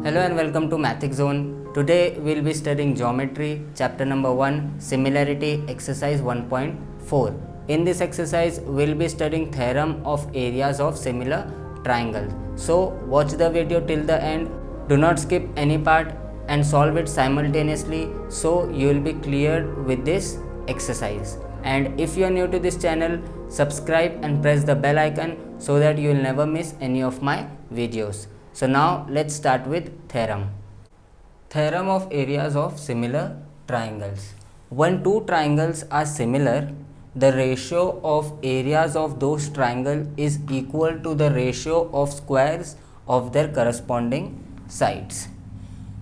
Hello and welcome to Mathic Zone. Today we'll be studying geometry, chapter number 1, similarity, exercise 1.4. In this exercise, we'll be studying theorem of areas of similar triangles. So watch the video till the end. Do not skip any part and solve it simultaneously so you will be cleared with this exercise. And if you are new to this channel, subscribe and press the bell icon so that you will never miss any of my videos. So now let's start with theorem. Theorem of areas of similar triangles. When two triangles are similar, the ratio of areas of those triangles is equal to the ratio of squares of their corresponding sides.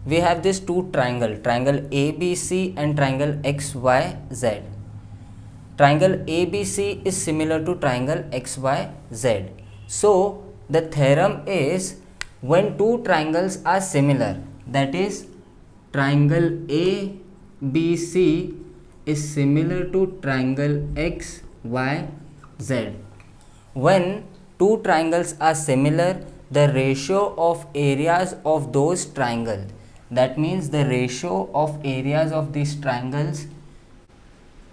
We have these two triangles, triangle ABC and triangle XYZ. Triangle ABC is similar to triangle XYZ. So the theorem is when two triangles are similar, that is triangle ABC is similar to triangle XYZ. When two triangles are similar, the ratio of areas of those triangles, that means the ratio of areas of these triangles,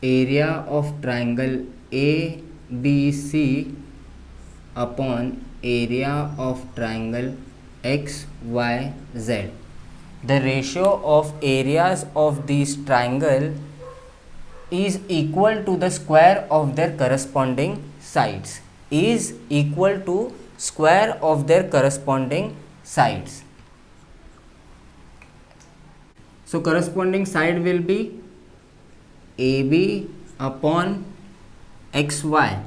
area of triangle ABC upon area of triangle XYZ. The ratio of areas of these triangles is equal to the square of their corresponding sides. Is equal to square of their corresponding sides. So corresponding side will be AB upon XY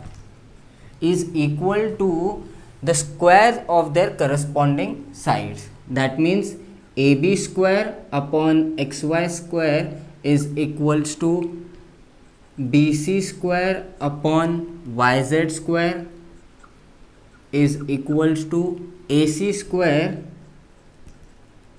is equal to the square of their corresponding sides. That means AB square upon XY square is equals to BC square upon YZ square is equals to AC square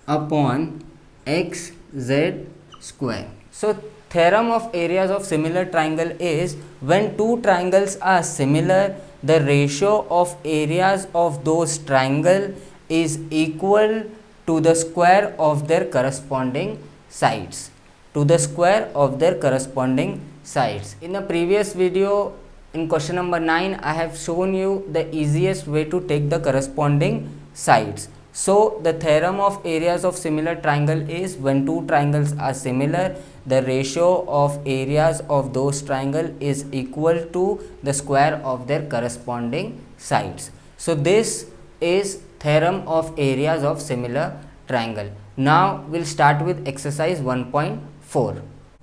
upon XZ square. So theorem of areas of similar triangle is when two triangles are similar, the ratio of areas of those triangle is equal to the square of their corresponding sides. To the square of their corresponding sides. In a previous video, in question number 9, I have shown you the easiest way to take the corresponding sides. So the theorem of areas of similar triangle is when two triangles are similar, the ratio of areas of those triangle is equal to the square of their corresponding sides. So this is theorem of areas of similar triangle. Now we'll start with exercise 1.4.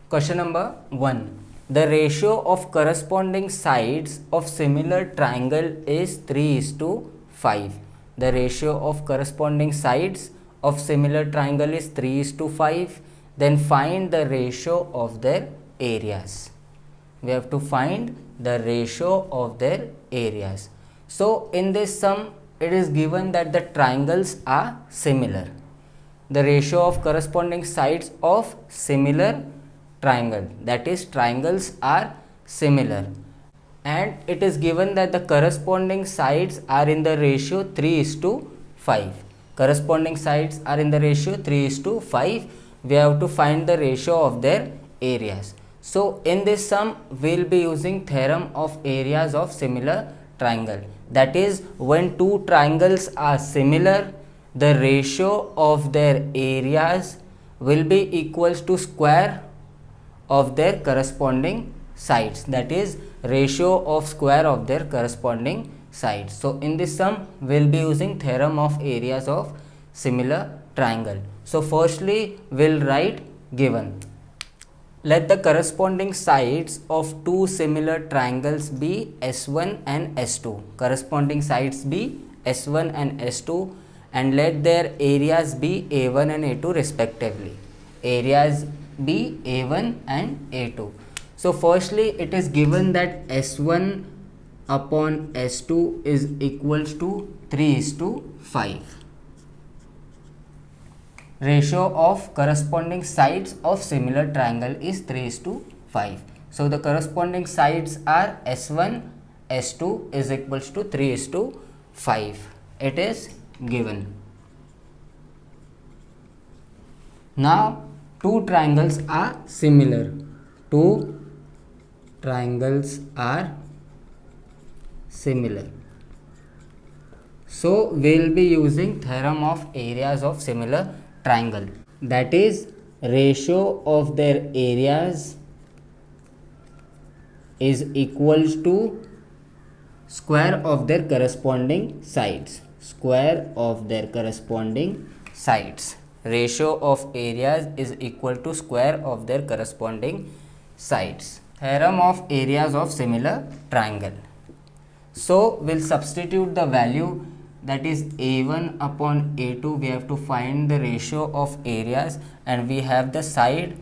Question number 1. The ratio of corresponding sides of similar triangle is 3:5. The ratio of corresponding sides of similar triangle is 3:5. Then find the ratio of their areas. We have to find the ratio of their areas. So in this sum, it is given that the triangles are similar. The ratio of corresponding sides of similar triangle, that is triangles are similar, and it is given that the corresponding sides are in the ratio 3:5. Corresponding sides are in the ratio 3:5. We have to find the ratio of their areas. So in this sum, we will be using theorem of areas of similar triangle. That is when two triangles are similar, the ratio of their areas will be equals to square of their corresponding sides. That is ratio of square of their corresponding sides. So in this sum, we will be using theorem of areas of similar triangle. So firstly, we'll write given. Let the corresponding sides of two similar triangles be S1 and S2. Corresponding sides be S1 and S2, and let their areas be A1 and A2 respectively. Areas be A1 and A2. So firstly, it is given that S1 upon S2 is equals to 3:5. Ratio of corresponding sides of similar triangle is 3:5. So the corresponding sides are S1, S2 is equals to 3:5. It is given. Now two triangles are similar. Two triangles are similar. So we'll be using theorem of areas of similar triangle. That is, ratio of their areas is equals to square of their corresponding sides. Square of their corresponding sides. Ratio of areas is equal to square of their corresponding sides. Theorem of areas of similar triangle. So we'll substitute the value, that is A1 upon A2. We have to find the ratio of areas, and we have the side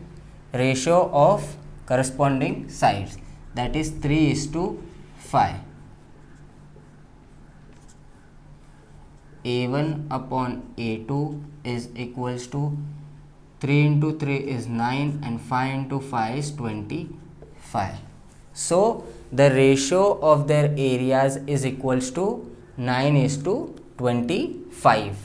ratio of corresponding sides, that is 3:5. A1 upon A2 is equals to 3 into 3 is 9 and 5 into 5 is 25. So the ratio of their areas is equals to 9:25.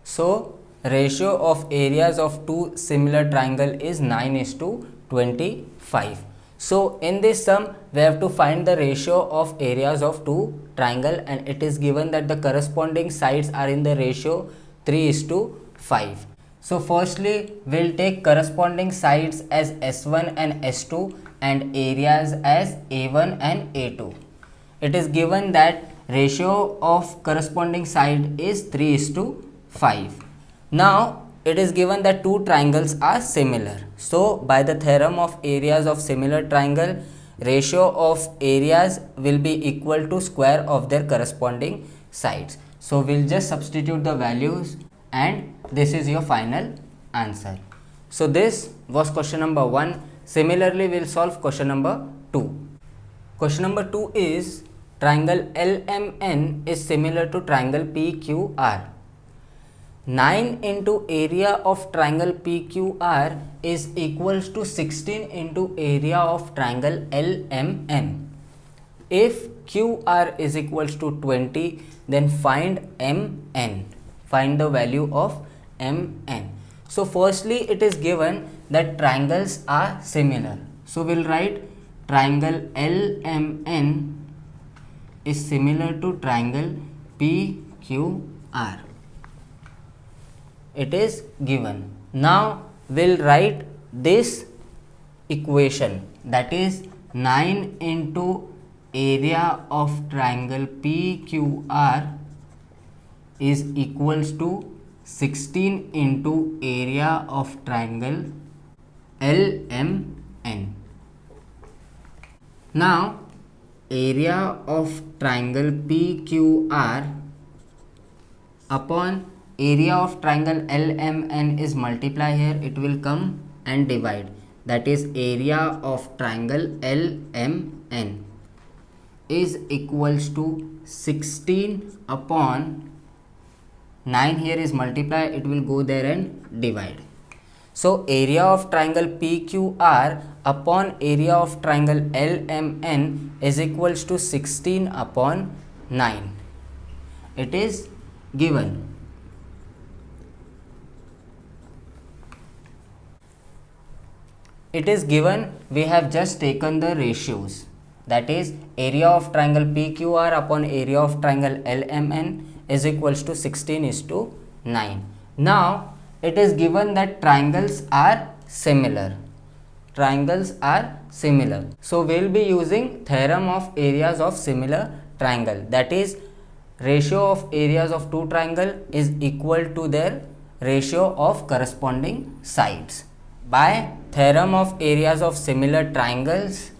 So ratio of areas of two similar triangle is 9:25. So in this sum we have to find the ratio of areas of two triangle, and it is given that the corresponding sides are in the ratio 3:5. So firstly we'll take corresponding sides as S1 and S2 and areas as A1 and A2. It is given that ratio of corresponding side is 3:5. Now it is given that two triangles are similar. So by the theorem of areas of similar triangle, ratio of areas will be equal to square of their corresponding sides. So we'll just substitute the values, and this is your final answer. So this was question number 1. Similarly, we'll solve question number 2. Question number 2 is, triangle LMN is similar to triangle PQR. 9 into area of triangle PQR is equals to 16 into area of triangle LMN. If QR is equals to 20, then find MN. Find the value of MN. So firstly it is given that triangles are similar. So we'll write triangle LMN is similar to triangle PQR. It is given. Now we'll write this equation, that is 9 into area of triangle PQR is equals to 16 into area of triangle LMN. Now area of triangle PQR upon area of triangle LMN is multiply here, it will come and divide, that is area of triangle LMN is equals to 16 upon 9, here is multiply, it will go there and divide. So area of triangle PQR upon area of triangle LMN is equals to 16 upon 9. It is given. It is given, we have just taken the ratios, that is area of triangle PQR upon area of triangle LMN is equals to 16:9. Now it is given that triangles are similar. Triangles are similar. So we'll be using theorem of areas of similar triangle, that is ratio of areas of two triangle is equal to their ratio of corresponding sides. By theorem of areas of similar triangles,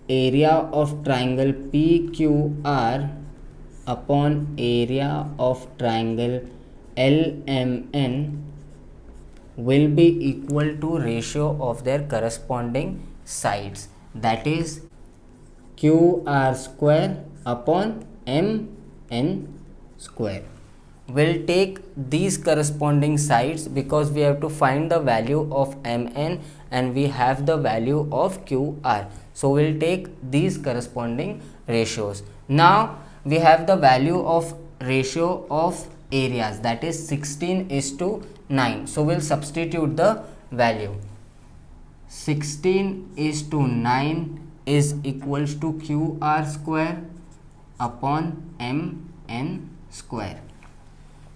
area of triangle PQR upon area of triangle LMN will be equal to ratio of their corresponding sides, that is QR square upon MN square. We'll take these corresponding sides because we have to find the value of MN and we have the value of QR. So we'll take these corresponding ratios. Now we have the value of ratio of areas, that is 16:9. So we'll substitute the value. 16:9 is equals to QR square upon MN square.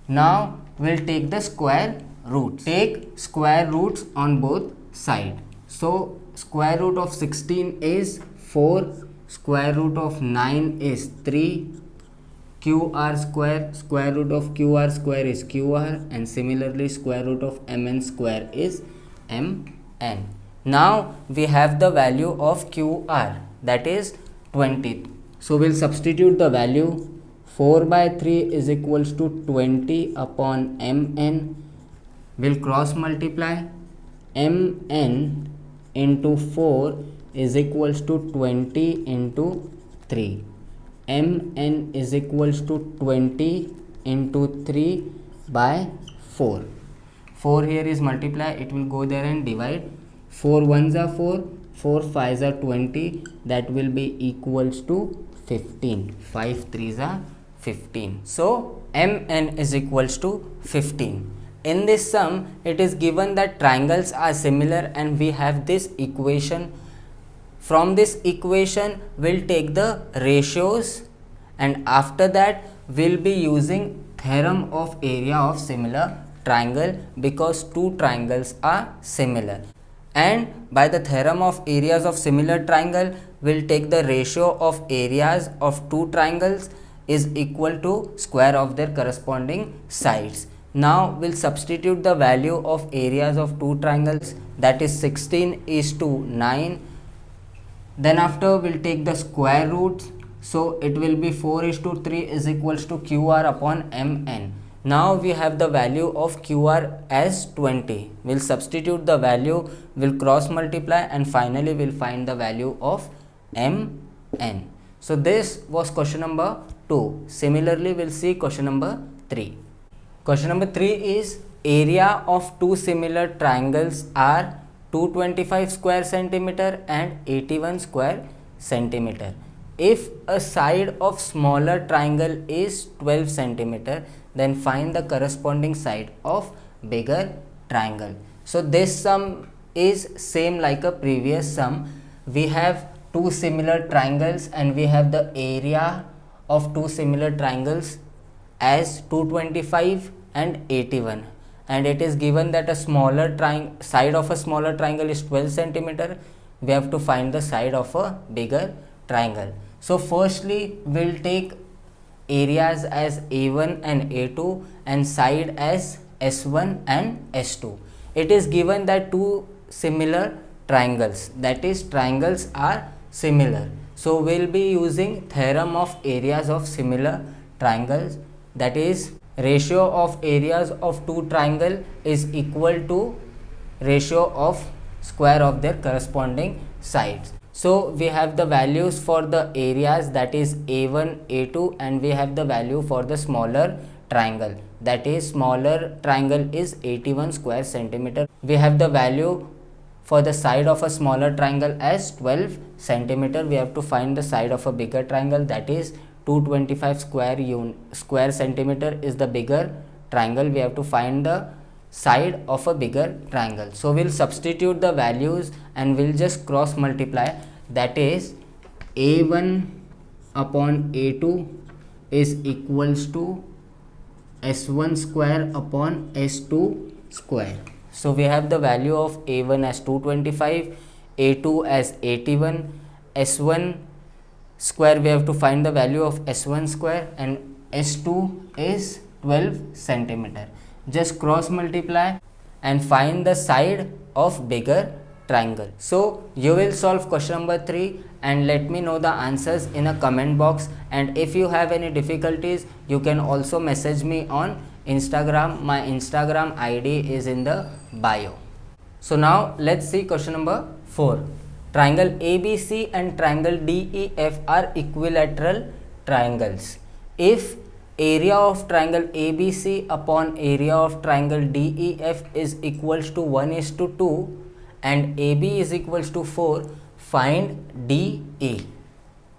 Now we'll take the square roots. Take square roots on both sides. So square root of 16 is 4, square root of 9 is 3, QR square root of QR square is QR, and similarly square root of MN square is MN. Now we have the value of QR, that is 20. So we'll substitute the value. 4 by 3 is equals to 20 upon Mn. We'll cross multiply. Mn into 4 is equals to 20 into 3. Mn is equals to 20 into 3 by 4. 4 here is multiply, it will go there and divide. 4 ones are 4, 4 5s are 20, that will be equals to 15. 5 3s are 15. So Mn is equals to 15. In this sum, it is given that triangles are similar and we have this equation. From this equation, we'll take the ratios, and after that we'll be using theorem of area of similar triangle because two triangles are similar. And by the theorem of areas of similar triangle, we'll take the ratio of areas of two triangles is equal to square of their corresponding sides. Now we'll substitute the value of areas of two triangles, that is 16:9. Then after we'll take the square roots, so it will be 4:3 is equals to QR upon Mn. Now we have the value of QR as 20. We'll substitute the value, we'll cross multiply, and finally we'll find the value of Mn. So this was question number 2. Similarly, we'll see question number 3. Question number 3 is area of two similar triangles are 225 square centimeter and 81 square centimeter. If a side of smaller triangle is 12 centimeter, then find the corresponding side of bigger triangle. So this sum is same like a previous sum. We have two similar triangles and we have the area of two similar triangles as 225 and 81, and it is given that a smaller side of a smaller triangle is 12 centimeter. We have to find the side of a bigger triangle. So firstly we'll take areas as A1 and A2 and side as S1 and S2. It is given that two similar triangles, that is triangles are similar. So we'll be using theorem of areas of similar triangles, that is ratio of areas of two triangle is equal to ratio of square of their corresponding sides. So we have the values for the areas, that is A1, A2, and we have the value for the smaller triangle, that is smaller triangle is 81 square centimeter. We have the value for the side of a smaller triangle as 12 centimeter. We have to find the side of a bigger triangle, that is 225 square centimeter is the bigger triangle. We have to find the side of a bigger triangle. So we'll substitute the values and we'll just cross multiply, that is A1 upon A2 is equals to S1 square upon S2 square. So we have the value of A1 as 225, A2 as 81, S1 square we have to find the value of S1 square, and S2 is 12 centimeter. Just cross multiply and find the side of bigger triangle. So you will solve question number 3 and let me know the answers in a comment box, and if you have any difficulties you can also message me on Instagram. My Instagram ID is in the bio. So now let's see question number 4. Triangle ABC and triangle DEF are equilateral triangles. If area of triangle ABC upon area of triangle DEF is equals to 1:2 and AB is equals to 4, find DA.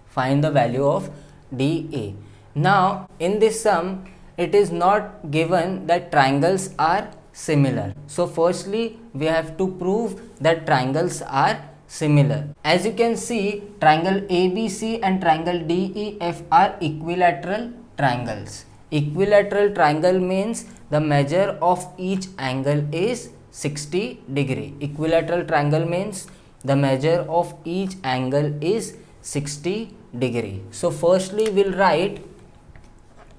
Find the value of DA. Now in this sum it is not given that triangles are similar. So firstly we have to prove that triangles are similar. As you can see, triangle ABC and triangle DEF are equilateral triangles. Equilateral triangle means the measure of each angle is 60 degree. Equilateral triangle means the measure of each angle is 60 degree. So firstly we'll write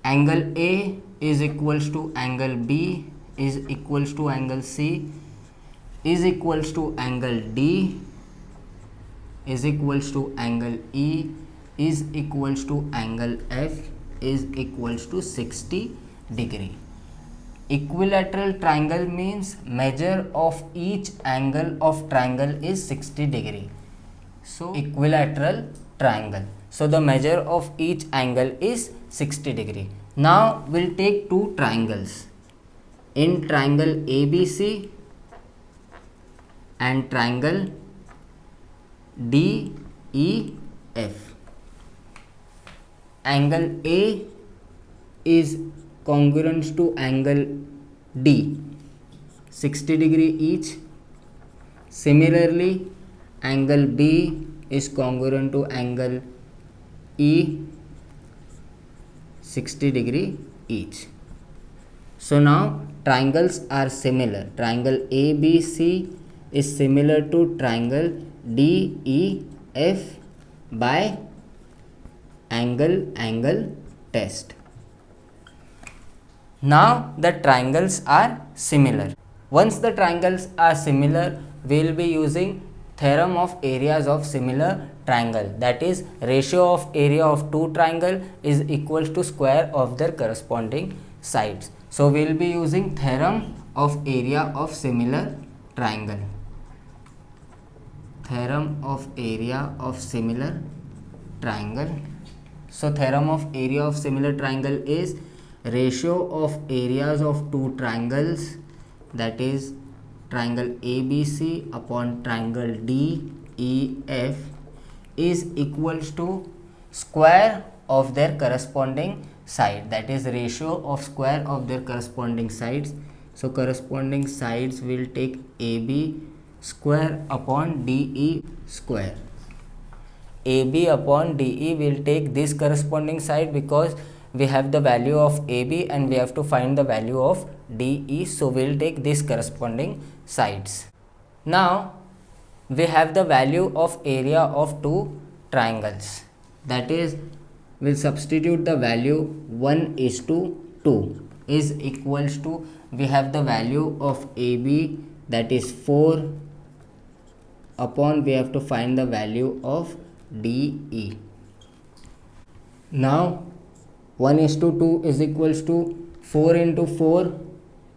angle A is equals to angle B is equals to angle C is equals to angle D is equals to angle E is equals to angle F is equals to 60 degree. Equilateral triangle means measure of each angle of triangle is 60 degree. So equilateral triangle. So the measure of each angle is 60 degree. Now we'll take two triangles. In triangle ABC and triangle DEF. Angle A is congruent to angle D, 60 degree each. Similarly, angle B is congruent to angle E, 60 degree each. So now triangles are similar. Triangle ABC is similar to triangle DEF by angle test. Now the triangles are similar. Once the triangles are similar, we will be using theorem of areas of similar triangle, that is ratio of area of two triangle is equals to square of their corresponding sides. So we will be using theorem of area of similar triangle. Theorem of area of similar triangle. So theorem of area of similar triangle is ratio of areas of two triangles, that is triangle ABC upon triangle DEF is equals to square of their corresponding side, that is ratio of square of their corresponding sides. So corresponding sides will take AB square upon DE square. AB upon DE will take this corresponding side because we have the value of AB and we have to find the value of DE, so we will take this corresponding sides. Now we have the value of area of two triangles, that is we'll substitute the value 1:2 is equals to, we have the value of AB that is 4 upon we have to find the value of DE. Now 1:2 is equals to 4 into 4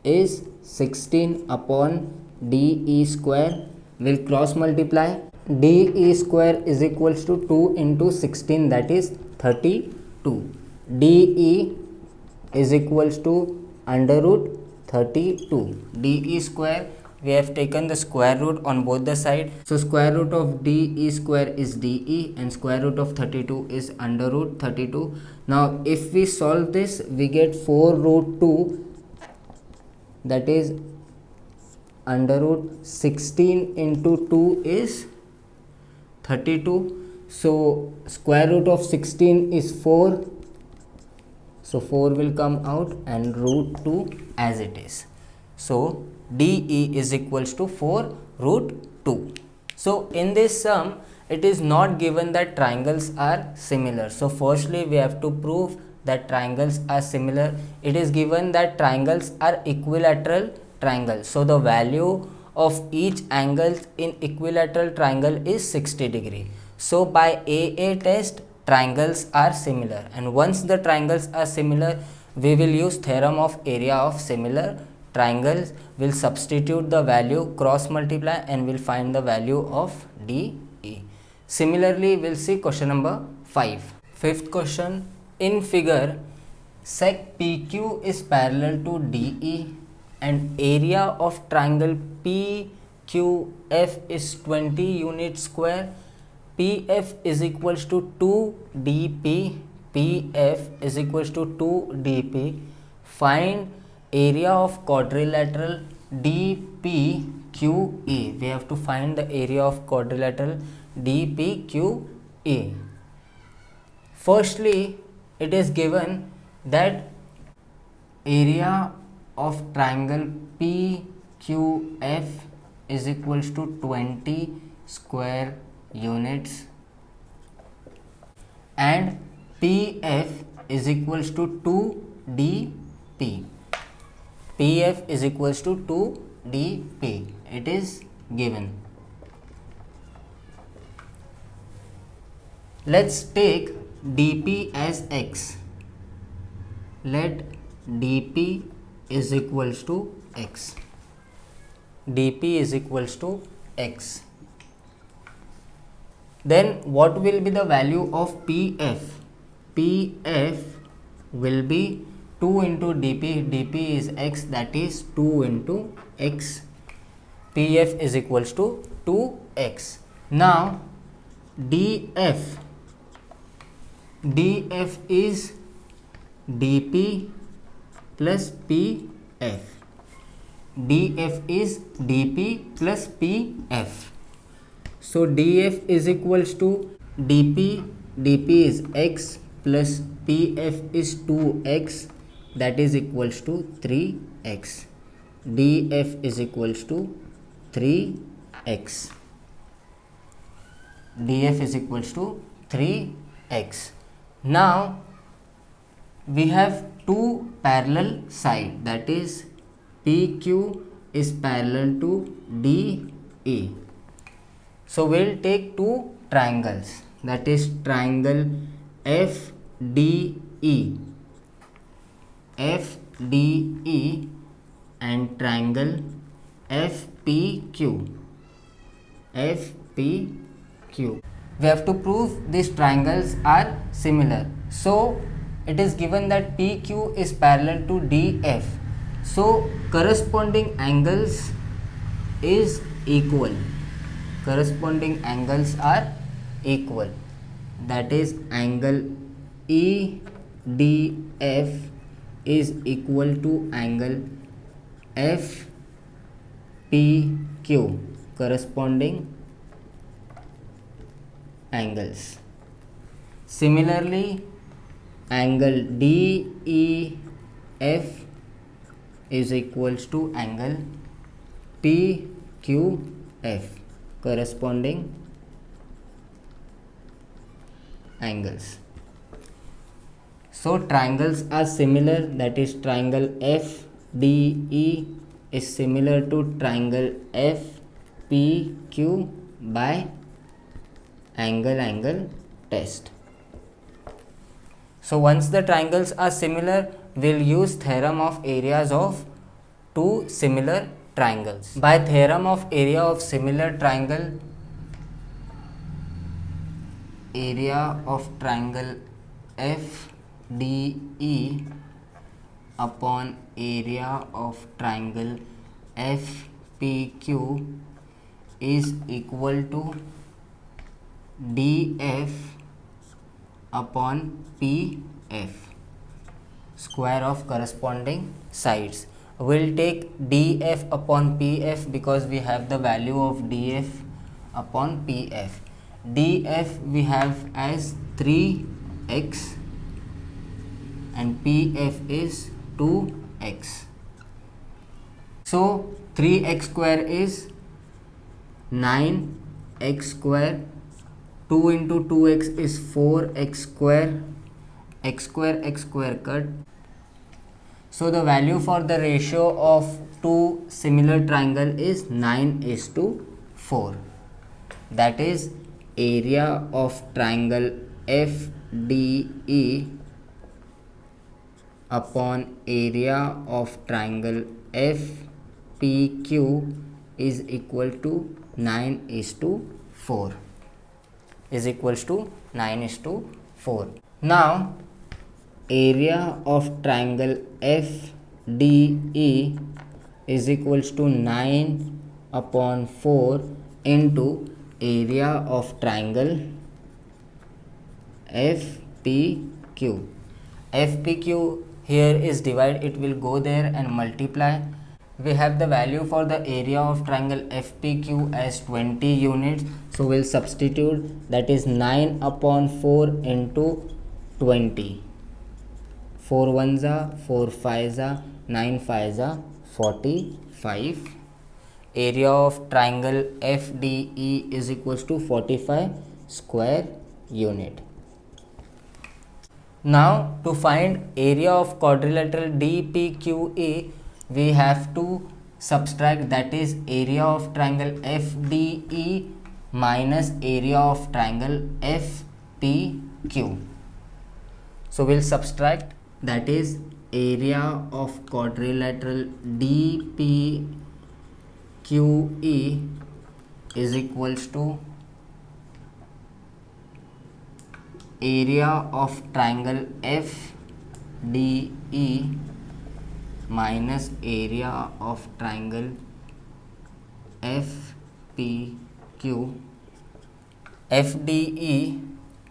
is 16 upon DE square. Will cross multiply. DE square is equals to 2 into 16, that is 32. DE is equals to under root 32. DE square, we have taken the square root on both the sides. So square root of DE square is DE and square root of 32 is under root 32. Now if we solve this, we get 4 root 2, that is under root 16 into 2 is 32. So square root of 16 is 4. So 4 will come out and root 2 as it is. So DE is equals to 4 root 2. So in this sum, it is not given that triangles are similar. So firstly we have to prove that triangles are similar. It is given that triangles are equilateral triangles. So the value of each angle in equilateral triangle is 60 degree. So by AA test, triangles are similar, and once the triangles are similar, we will use theorem of area of similar triangles. Will substitute the value, cross multiply, and will find the value of DE. Similarly, we'll see question number 5. Fifth question, in figure, sec PQ is parallel to DE and area of triangle PQF is 20 unit square. PF is equals to 2 dp. PF is equals to 2 dp. find area of quadrilateral DPQA. We have to find the area of quadrilateral DPQA. Firstly, it is given that area of triangle PQF is equals to 20 square units and PF is equals to 2dp. PF is equals to 2dp. It is given. Let's take dp as x. Let dp is equals to x. dp is equals to x. Then what will be the value of PF? PF will be 2 into dp. dp is x, that is 2 into x. PF is equals to 2x. Now df is dp plus pf. df is dp plus pf. So df is equals to dp is x plus pf is 2x, that is equals to 3x. df is equals to 3x. df is equals to 3x. Now we have two parallel side, that is PQ is parallel to DE. So we'll take two triangles, that is triangle FDE and triangle FPQ. We have to prove these triangles are similar. So it is given that PQ is parallel to DF. So corresponding angles is equal. Corresponding angles are equal. That is angle EDF is equal to angle FPQ. Corresponding angles. Similarly, angle DEF is equals to angle PQF. Corresponding angles. So triangles are similar, that is triangle FDE is similar to triangle FPQ by angle test. So once the triangles are similar, we'll use theorem of areas of two similar triangles. By theorem of area of similar triangle, area of triangle FDE upon area of triangle FPQ is equal to DF upon PF, square of corresponding sides. We'll take DF upon PF because we have the value of DF upon PF. DF we have as 3x and PF is 2x. So 3x square is 9x square. 2 into 2x is 4x square. X square cut. So the value for the ratio of two similar triangle is 9:4. That is area of triangle FDE upon area of triangle FPQ is equal to 9:4. Is equals to 9:4. Now area of triangle FDE is equals to 9/4 into area of triangle FPQ. FPQ here is divide, it will go there and multiply. We have the value for the area of triangle FPQ as 20 units, so we'll substitute, that is 9 upon 4 into 20. 4 ones are 4 fives are 9 fives are 45. Area of triangle FDE is equals to 45 square unit. Now to find area of quadrilateral DPQE, we have to subtract, that is area of triangle FDE minus area of triangle FPQ. So we'll subtract, that is area of quadrilateral DPQE is equals to area of triangle FDE minus area of triangle FPQ. FDE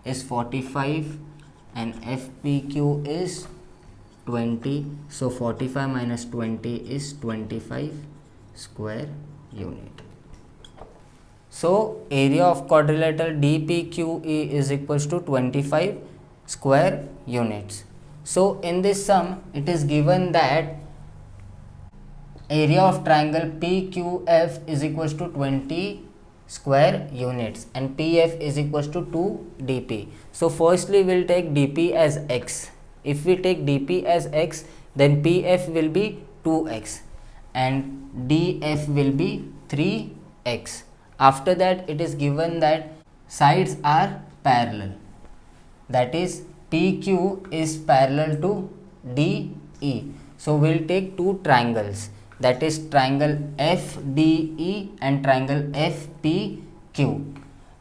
is 45 and FPQ is 20, so 45 minus 20 is 25 square unit. So area of quadrilateral DPQE is equals to 25 square units. So in this sum it is given that area of triangle PQF is equals to 20 square units and PF is equals to 2 dp. So firstly we'll take dp as x. If we take dp as x, then PF will be 2x and df will be 3x. After that it is given that sides are parallel, that is PQ is parallel to DE. So we'll take two triangles, that is triangle FDE and triangle FPQ.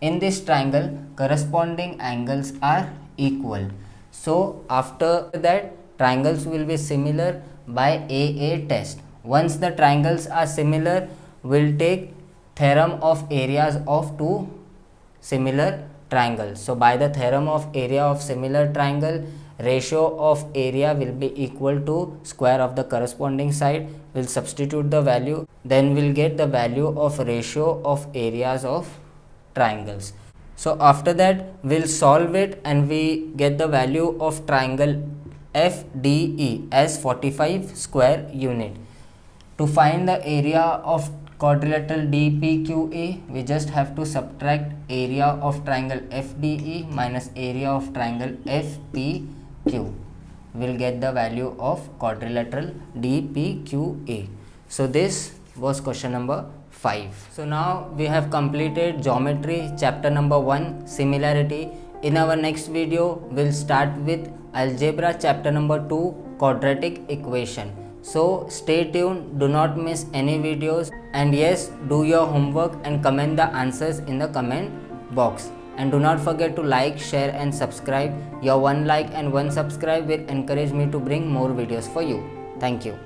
In this triangle corresponding angles are equal. So after that triangles will be similar by AA test. Once the triangles are similar, we'll take theorem of areas of two similar triangles. So by the theorem of area of similar triangle, ratio of area will be equal to square of the corresponding side. We'll substitute the value, then we'll get the value of ratio of areas of triangles. So after that we'll solve it and we get the value of triangle FDE as 45 square unit. To find the area of quadrilateral DPQE, we just have to subtract area of triangle FDE minus area of triangle FPQ. We'll get the value of quadrilateral DPQE. So this was question number 5. So now we have completed geometry chapter number 1, similarity. In our next video we'll start with algebra chapter number 2, quadratic equation. So stay tuned, do not miss any videos, and yes, do your homework and comment the answers in the comment box. And do not forget to like, share and subscribe. Your one like and one subscribe will encourage me to bring more videos for you. Thank you.